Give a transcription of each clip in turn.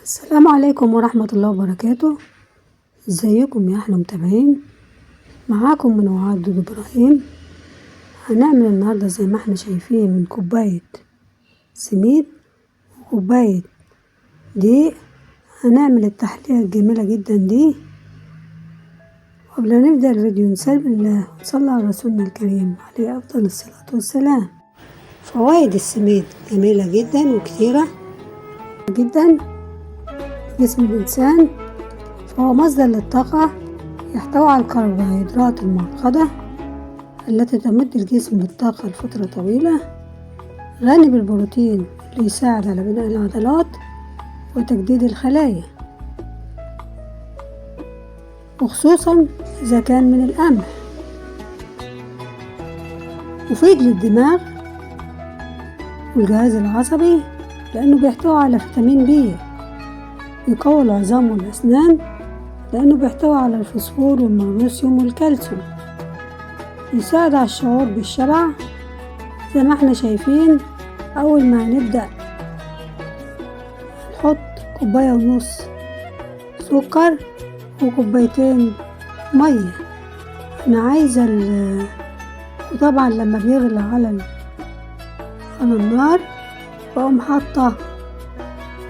السلام عليكم ورحمة الله وبركاته. ازيكم يا احلى متابعين؟ معاكم من وعاد دودو ابراهيم. هنعمل النهاردة زي ما احنا شايفين من كوباية سميد وكوباية دقيق. هنعمل التحلية الجميلة جدا دي. وقبل ما نبدأ الفيديو نسلم الله ونصلي على رسولنا الكريم عليه أفضل الصلاة والسلام. فوائد السميد جميلة جدا وكثيرة جدا جسم الإنسان، فهو مصدر للطاقة، يحتوي على الكربوهيدرات المعقدة التي تمد الجسم بالطاقة لفترة طويلة، غني بالبروتين اللي يساعد على بناء العضلات وتجديد الخلايا، وخصوصا إذا كان من القمح. مفيد للدماغ والجهاز العصبي لأنه بيحتوي على فيتامين بي، يقوي العظام والأسنان لأنه بيحتوي على الفوسفور والمغنيسيوم والكالسيوم، يساعد على الشعور بالشبع. زي ما احنا شايفين أول ما هنبدأ نحط 1.5 كوباية سكر وكوبايتين مية. أنا عايزة وطبعا لما بيغلى على النار بقوم حاطة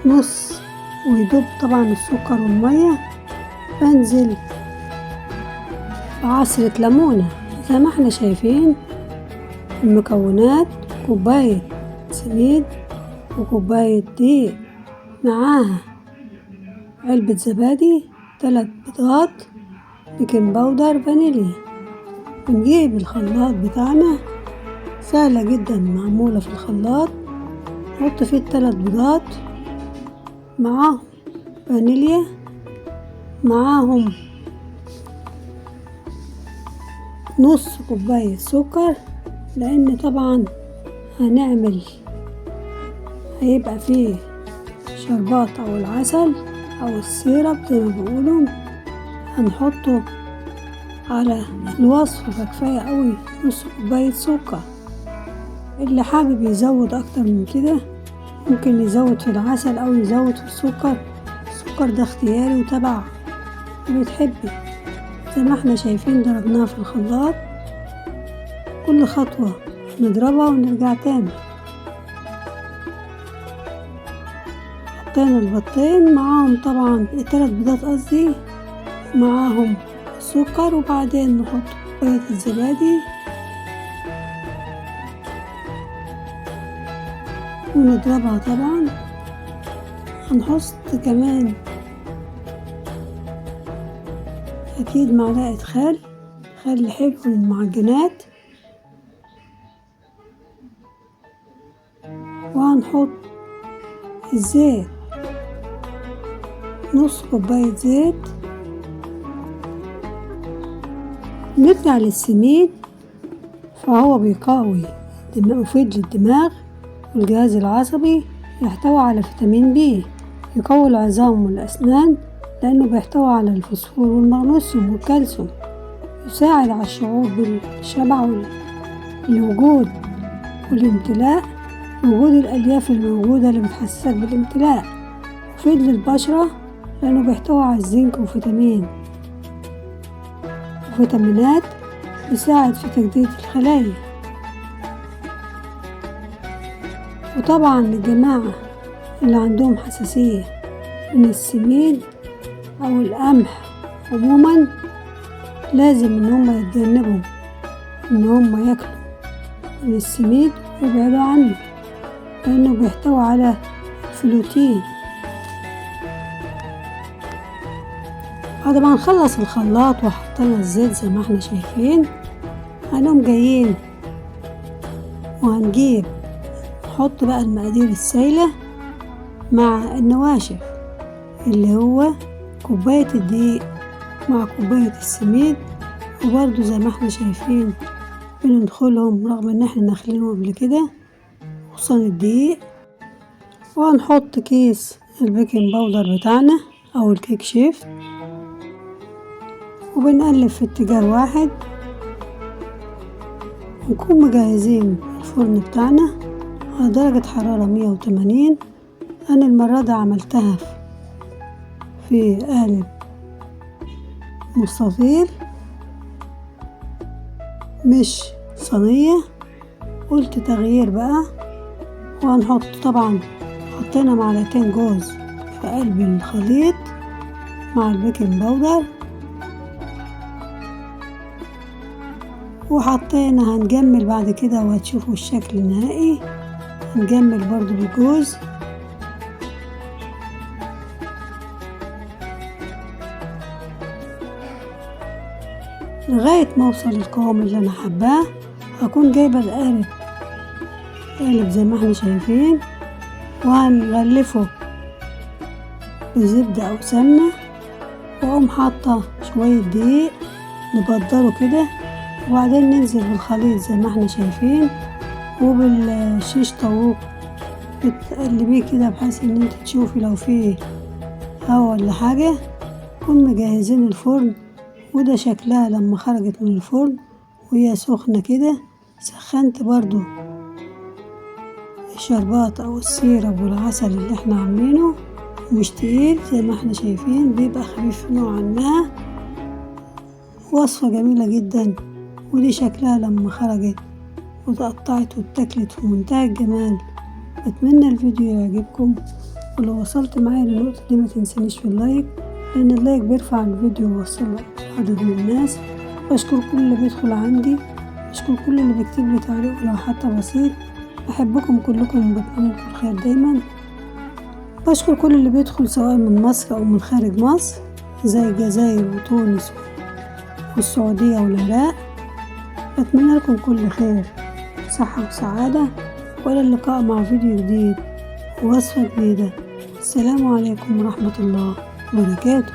نص ويدوب طبعا السكر والمية، بنزل بعصرة ليمونة. زي ما احنا شايفين المكونات: كوباية سميد وكوباية دقيق، معاها علبة زبادي، 3 بيضات، بيكنج باودر، فانيليا. بنجيب الخلاط بتاعنا سهلة جدا، معمولة في الخلاط. نحط فيه 3 بيضات، معاهم فانيليا، معاهم نص كوباية سكر، لأن طبعا هيبقى فيه شربات أو العسل أو السيرب زي ما بيقولوا، هنحطه على الوصفة. فكفاية قوي نص كوباية سكر. اللي حابب يزود أكتر من كده ممكن يزود في العسل أو يزود في السكر. السكر ده اختياري وتبع اللي بتحبي. زي ما احنا شايفين ضربناها في الخلاط، كل خطوة نضربها ونرجع تاني. حطينا البيضتين معاهم طبعا 3 بيضات قصدي، معاهم السكر، وبعدين نحط كوباية الزبادي ونضربها. طبعا هنحط كمان أكيد معلقة خل حلو للمعجنات، وهنحط الزيت، نص كوباية زيت. نرجع للسميد، فهو بيقوي مفيد للدماغ والجهاز العصبي، يحتوي على فيتامين بي، يقوي العظام والأسنان لأنه بيحتوي على الفوسفور والمغنيسيوم والكالسيوم، يساعد على الشعور بالشبع والوجود والامتلاء، وجود الألياف الموجودة اللي بتحسسك بالامتلاء. مفيد للبشرة لأنه بيحتوي على الزنك وفيتامينات، يساعد في تجديد الخلايا. وطبعا الجماعة اللي عندهم حساسية من السميد أو القمح عموما لازم إن هم يتجنبوا إن هم ياكلوا من السميد ويبعدوا عنه، لأنه بيحتوي على الفلوتين. بعد ما نخلص الخلاط وحطينا الزيت زي ما احنا شايفين، هنقوم جايين وهنجيب نحط بقى المقادير السايلة مع النواشف، اللي هو كوباية الدقيق مع كوباية السميد. وبرضو زي ما احنا شايفين بندخلهم رغم ان احنا نخلينهم قبل كده، خصوصا الدقيق. وهنحط كيس البيكنج باودر بتاعنا او الكيك شيف، وبنقلب في اتجاه واحد، ونكون مجهزين الفرن بتاعنا على درجة حرارة 180. أنا المرة دي عملتها في في قالب مستطيل مش صينية. قلت تغيير بقى. وهنحط طبعا، حطينا معلقتين جوز في قلب الخليط مع البيكنج باودر، وحطينا هنجمل بعد كده وهتشوفوا الشكل النهائي. هنجمل برضو بالجوز لغاية ما اوصل للقوام اللي انا حباه. هكون جايبة القالب زي ما احنا شايفين، وهنغلفه بزبدة او سمنة، واقوم حاطة شوية دقيق نبدره كده، وبعدين ننزل بالخليط زي ما احنا شايفين، وبالشيش طاووق بتقلبيه كده بحيث ان انت تشوفي لو فيه هوا ولا حاجة. نكون مجهزين الفرن، وده شكلها لما خرجت من الفرن وهي سخنة كده. سخنت برضو الشربات او السيرب والعسل اللي احنا عاملينه، مش تقيل زي ما احنا شايفين، بيبقى خفيف نوعا ما. وصفة جميلة جدا، ودي شكلها لما خرجت وتقطعت واتاكلت في منتهى الجمال. بتمنى الفيديو يعجبكم، ولو وصلت معايا للنقطة دي ما تنسانيش في اللايك، لأن اللايك بيرفع الفيديو ويوصل عدد من الناس. بشكر كل اللي بيدخل عندي، بشكر كل اللي بيكتب لي تعليق ولو حتى بسيط. بحبكم كلكم وبتمنى لكم الخير دايما. بشكر كل اللي بيدخل سواء من مصر أو من خارج مصر، زي الجزائر وتونس والسعودية والعراق. بتمنى لكم كل خير، صحة وسعادة، وإلى اللقاء مع فيديو جديد ووصفة جديدة. السلام عليكم ورحمة الله وبركاته.